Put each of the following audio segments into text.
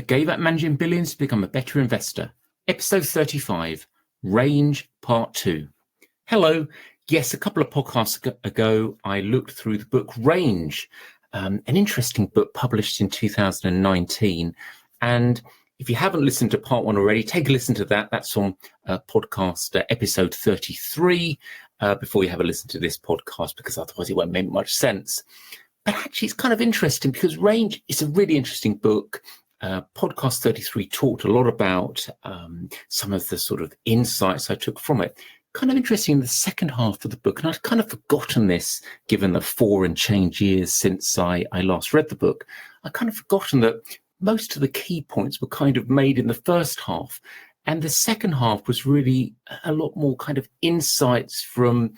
gave up managing billions to become a better investor. Episode 35, Range Part 2. Hello. Yes, a couple of podcasts ago, I looked through the book Range, an interesting book published in 2019. And if you haven't listened to part 1 already, take a listen to that. That's on podcast episode 33 before you have a listen to this podcast, because otherwise it won't make much sense. But actually, it's kind of interesting because Range is a really interesting book. Podcast 33 talked a lot about some of the sort of insights I took from it. Kind of interesting in the second half of the book, and I'd kind of forgotten this given the 4 and change years since I last read the book. I'd kind of forgotten that most of the key points were kind of made in the first half, and the second half was really a lot more kind of insights from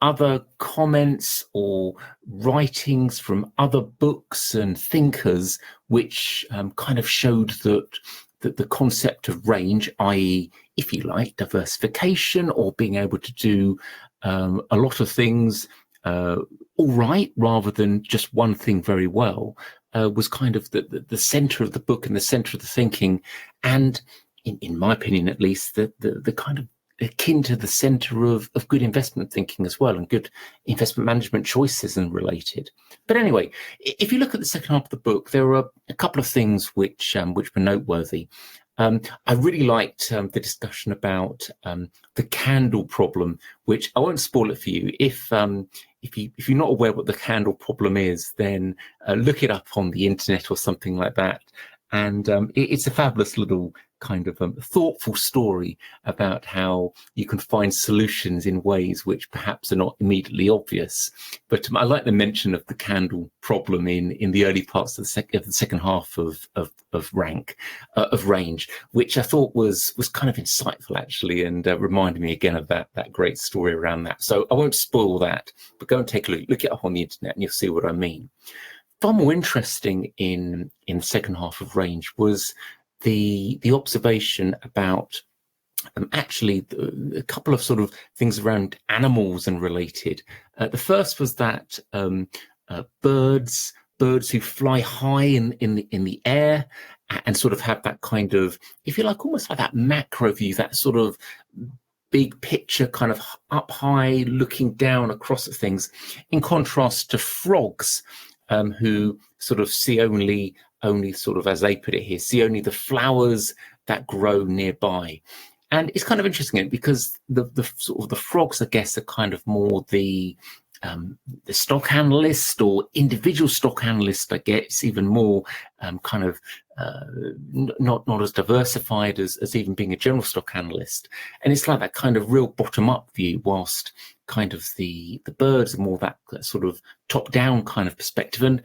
other comments or writings from other books and thinkers, which kind of showed that the concept of range, i.e., if you like, diversification or being able to do a lot of things all right rather than just one thing very well, was kind of the center of the book and the center of the thinking, and in my opinion at least, the kind of akin to the center of good investment thinking as well, and good investment management choices and related. But anyway, if you look at the second half of the book, there are a couple of things which were noteworthy. I really liked the discussion about the candle problem, which I won't spoil it for you. If you're not aware what the candle problem is, then look it up on the internet or something like that. And it's a fabulous little kind of thoughtful story about how you can find solutions in ways which perhaps are not immediately obvious. But I like the mention of the candle problem in the early parts of the second half of Range, which I thought was kind of insightful actually, and reminded me again of that great story around that. So I won't spoil that, but go and take a look it up on the internet and you'll see what I mean. Far more interesting in the second half of Range was the observation about actually a couple of sort of things around animals and related. The first was that birds who fly high in the air and sort of have that kind of, if you like, almost like that macro view, that sort of big picture kind of up high looking down across at things, in contrast to frogs, who sort of see only sort of, as they put it here, see only the flowers that grow nearby. And it's kind of interesting because the sort of the frogs, I guess, are kind of more the stock analyst or individual stock analyst, I guess, even more kind of not as diversified as even being a general stock analyst. And it's like that kind of real bottom-up view, whilst kind of the birds are more that sort of top-down kind of perspective. And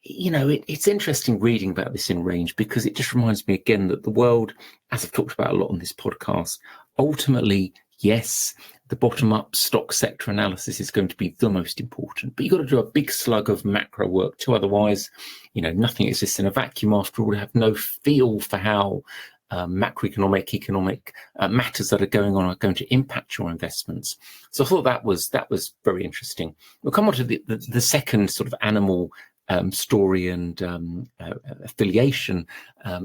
you know, it's interesting reading about this in Range, because it just reminds me again that the world, as I've talked about a lot on this podcast, ultimately, yes, the bottom-up stock sector analysis is going to be the most important, but you've got to do a big slug of macro work too. Otherwise, you know, nothing exists in a vacuum. After all, we have no feel for how macroeconomic, economic matters that are going on are going to impact your investments. So I thought that was very interesting. We'll come on to the second sort of animal story and affiliation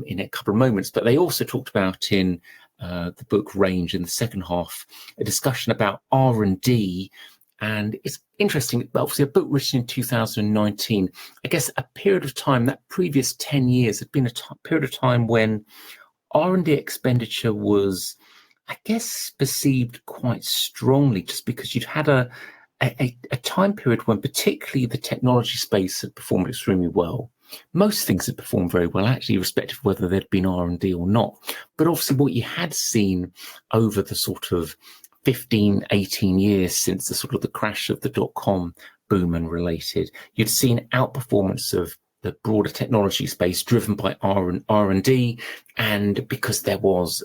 in a couple of moments, but they also talked about in the book Range in the second half a discussion about R&D, and it's interesting. Obviously, a book written in 2019. I guess a period of time, that previous 10 years had been a period of time when R&D expenditure was, I guess, perceived quite strongly, just because you'd had a time period when particularly the technology space had performed extremely well. Most things had performed very well, actually, irrespective of whether there'd been R&D or not. But obviously what you had seen over the sort of 15, 18 years since the sort of the crash of the dot-com boom and related, you'd seen outperformance of the broader technology space driven by R&D, and because there was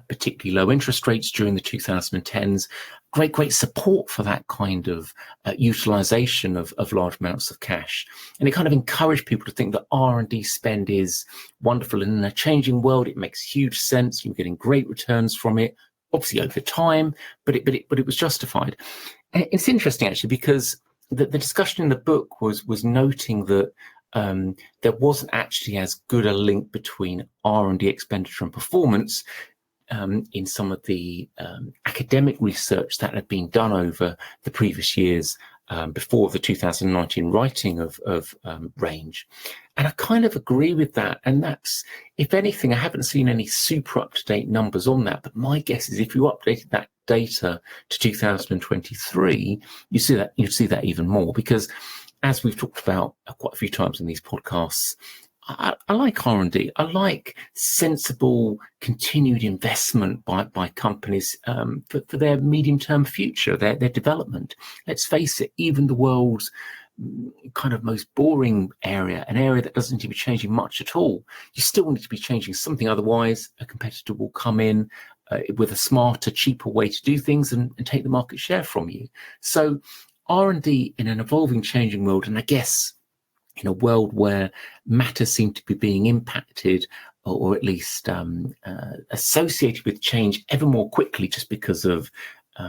particularly low interest rates during the 2010s, great support for that kind of utilization of large amounts of cash. And it kind of encouraged people to think that R&D spend is wonderful, and in a changing world it makes huge sense. You're getting great returns from it, obviously over time, but it was justified. And it's interesting actually, because the discussion in the book was noting that there wasn't actually as good a link between R&D expenditure and performance in some of the academic research that had been done over the previous years before the 2019 writing of Range. And I kind of agree with that. And that's, if anything, I haven't seen any super up-to-date numbers on that. But my guess is if you updated that data to 2023, you'd see that even more. Because as we've talked about quite a few times in these podcasts, I like R&D. I like sensible, continued investment by companies for their medium-term future, their development. Let's face it, even the world's kind of most boring area, an area that doesn't need to be changing much at all, you still need to be changing something. Otherwise, a competitor will come in with a smarter, cheaper way to do things and take the market share from you. So R&D in an evolving, changing world, and I guess in a world where matters seem to be being impacted or at least associated with change ever more quickly, just because of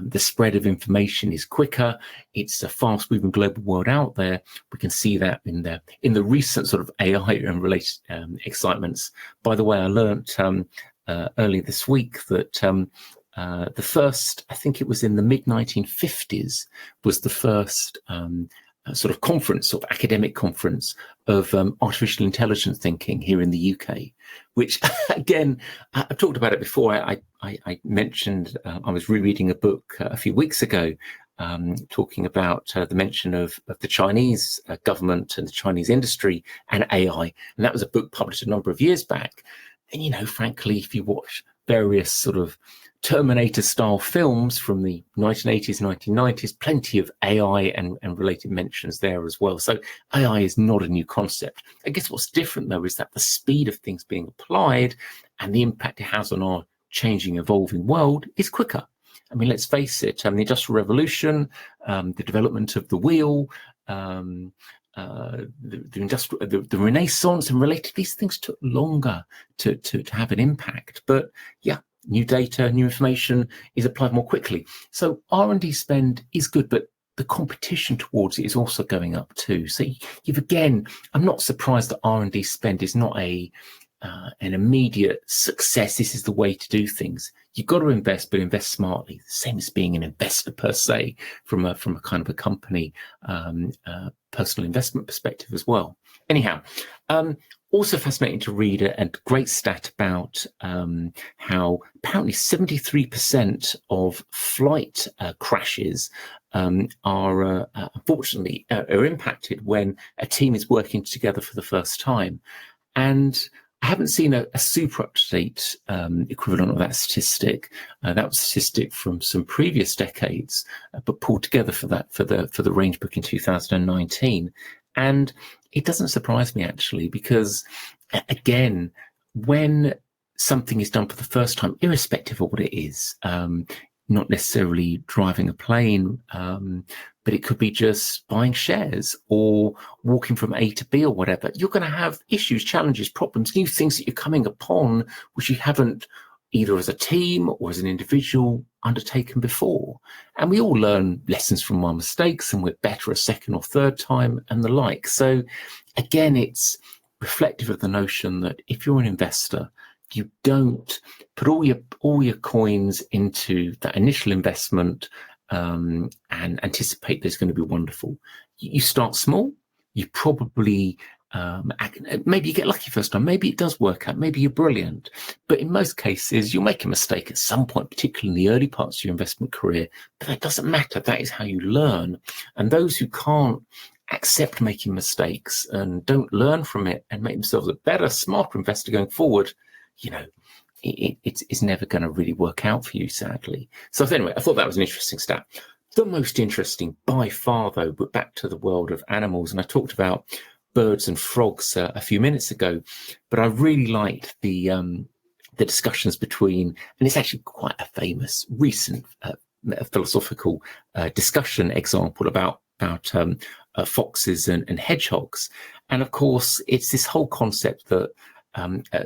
the spread of information is quicker. It's a fast-moving global world out there. We can see that in the recent sort of AI and related excitements. By the way, I learnt earlier this week that the first, I think it was in the mid-1950s, was the first sort of conference, sort of academic conference of artificial intelligence thinking here in the UK, which again, I've talked about it before. I mentioned I was rereading a book a few weeks ago talking about the mention of the Chinese government and the Chinese industry and AI. And that was a book published a number of years back. And, frankly, if you watch various sort of Terminator-style films from the 1980s, 1990s, plenty of AI and related mentions there as well. So AI is not a new concept. I guess what's different, though, is that the speed of things being applied and the impact it has on our changing, evolving world is quicker. I mean, let's face it, the Industrial Revolution, the development of the wheel, the Renaissance and related, these things took longer to have an impact. But yeah, new data, new information is applied more quickly. So R&D spend is good, but the competition towards it is also going up too. So I'm not surprised that R&D spend is not an immediate success. This is the way to do things. You've got to invest, but invest smartly. The same as being an investor per se, from a kind of a company personal investment perspective as well. Anyhow, also fascinating to read a great stat about how apparently 73% of flight crashes are unfortunately impacted when a team is working together for the first time. And I haven't seen a super up-to-date equivalent of that statistic. That was a statistic from some previous decades, but pulled together for the Range book in 2019. And it doesn't surprise me, actually, because, again, when something is done for the first time, irrespective of what it is, not necessarily driving a plane, but it could be just buying shares or walking from A to B or whatever, you're going to have issues, challenges, problems, new things that you're coming upon, which you haven't either as a team or as an individual undertaken before. And we all learn lessons from our mistakes, and we're better a second or third time and the like. So again, it's reflective of the notion that if you're an investor, you don't put all your coins into that initial investment and anticipate there's going to be wonderful. You start small. You probably maybe you get lucky first time. Maybe it does work out. Maybe you're brilliant. But in most cases, you'll make a mistake at some point, particularly in the early parts of your investment career. But that doesn't matter. That is how you learn. And those who can't accept making mistakes and don't learn from it and make themselves a better, smarter investor going forward, it's never going to really work out for you, sadly. So anyway, I thought that was an interesting stat. The most interesting by far, though, but back to the world of animals, and I talked about birds and frogs a few minutes ago, but I really liked the discussions between, and it's actually quite a famous recent philosophical discussion example about foxes and hedgehogs. And of course, it's this whole concept that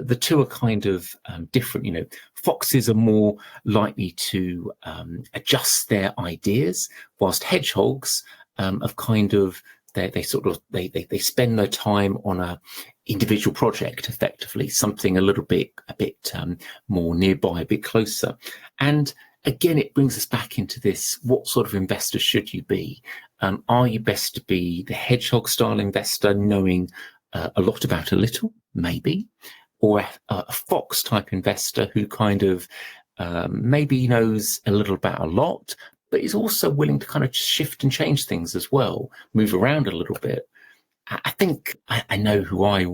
the two are kind of different. Foxes are more likely to adjust their ideas, whilst hedgehogs have kind of they spend their time on a individual project, effectively, something a bit more nearby, a bit closer. And again, it brings us back into this: what sort of investor should you be? Are you best to be the hedgehog style investor, knowing a lot about a little, maybe, or a fox type investor who kind of maybe knows a little about a lot, but is also willing to kind of shift and change things as well, move around a little bit? I think I know who I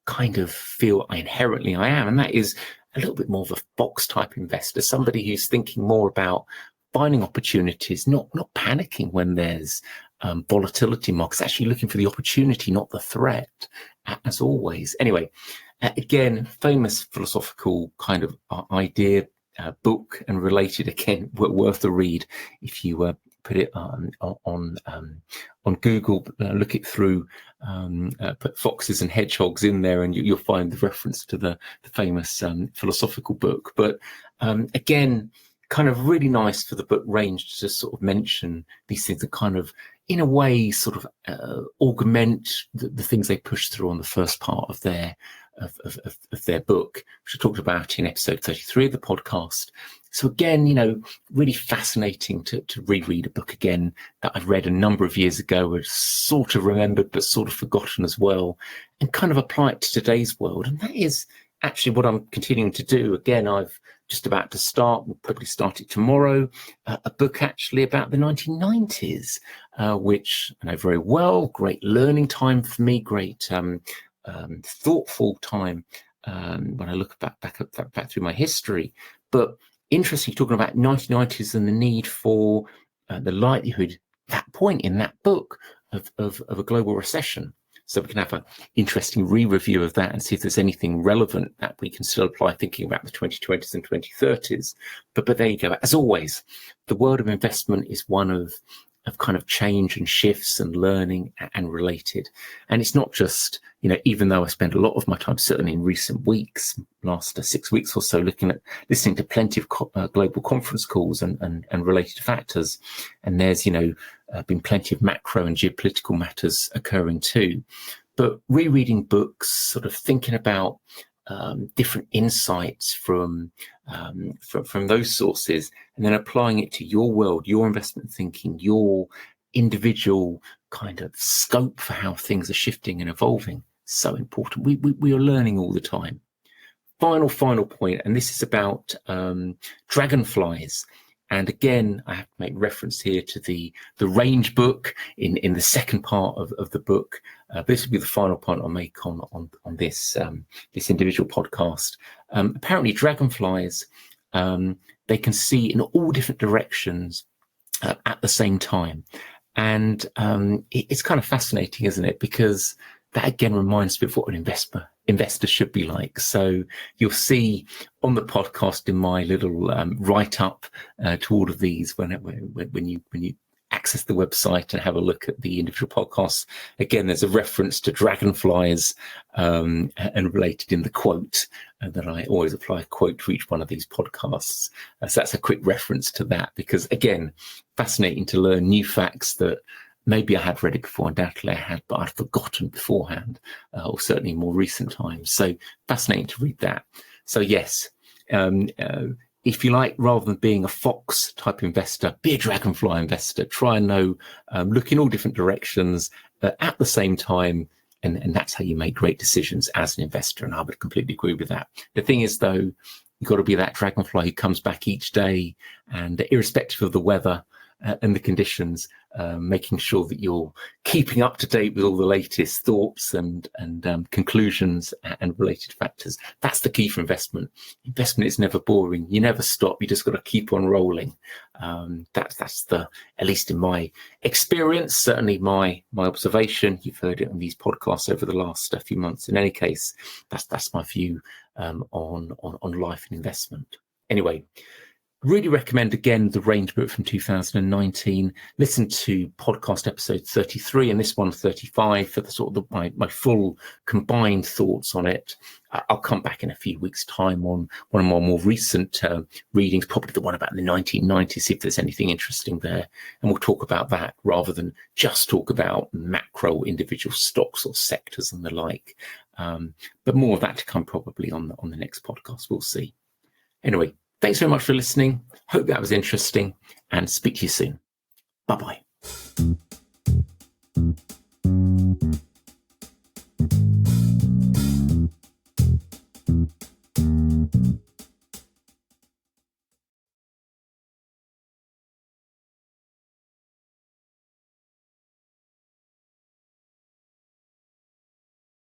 kind of feel inherently I am, and that is a little bit more of a fox type investor, somebody who's thinking more about finding opportunities, not panicking when there's volatility markets, actually looking for the opportunity, not the threat, as always. Anyway, again, famous philosophical kind of idea, book, and related, again, worth a read if you put it on Google, look it through, put foxes and hedgehogs in there, and you'll find the reference to the famous philosophical book. But again, kind of really nice for the book Range to sort of mention these things that kind of, in a way, sort of augment the things they push through on the first part of their book, which I talked about in episode 33 of the podcast. So again, really fascinating to reread a book again that I've read a number of years ago, had sort of remembered but sort of forgotten as well, and kind of apply it to today's world. And that is actually what I'm continuing to do. Again, I've just about to start, we'll probably start it tomorrow, a book actually about the 1990s, which I know very well. Great learning time for me, great thoughtful time when I look back through my history. But interesting, talking about 1990s and the need for the likelihood, that point in that book, of a global recession. So we can have an interesting re-review of that and see if there's anything relevant that we can still apply, thinking about the 2020s and 2030s. But there you go. As always, the world of investment is one of kind of change and shifts and learning and related. And it's not just, even though I spend a lot of my time, certainly in recent weeks, last 6 weeks or so, listening to plenty of global conference calls and related factors. And there's, been plenty of macro and geopolitical matters occurring too. But rereading books, sort of thinking about different insights from those sources, and then applying it to your world, your investment thinking, your individual kind of scope for how things are shifting and evolving. So important. We are learning all the time. Final point, and this is about dragonflies. And again, I have to make reference here to the Range book in the second part of the book. This will be the final point I'll make on this individual podcast. Apparently, dragonflies, they can see in all different directions at the same time. And it's kind of fascinating, isn't it? Because that again reminds me of what an investor should be like. So you'll see on the podcast in my little write-up to all of these when you access the website and have a look at the individual podcasts. Again, there's a reference to dragonflies and related in the quote that I always apply a quote to each one of these podcasts. So that's a quick reference to that, because again, fascinating to learn new facts that maybe I had read it before, undoubtedly I had, but I'd forgotten beforehand, or certainly in more recent times. So fascinating to read that. So yes, if you like, rather than being a fox type investor, be a dragonfly investor. Try and know, look in all different directions at the same time, and that's how you make great decisions as an investor. And I would completely agree with that. The thing is, though, you've got to be that dragonfly who comes back each day, and irrespective of the weather and the conditions, making sure that you're keeping up to date with all the latest thoughts and conclusions and related factors. That's the key for investment. Investment is never boring. You never stop. You just got to keep on rolling. That's at least in my experience, certainly my observation. You've heard it on these podcasts over the last few months. In any case, that's my view on life and investment. Anyway, Really recommend, again, the Range book from 2019. Listen to podcast episode 33 and this one 35 for the sort of my full combined thoughts on it. I'll come back in a few weeks' time on one of my more recent readings, probably the one about the 1990s, see if there's anything interesting there. And we'll talk about that rather than just talk about macro individual stocks or sectors and the like. But more of that to come probably on the next podcast. We'll see. Anyway, thanks very much for listening. Hope that was interesting and speak to you soon. Bye-bye.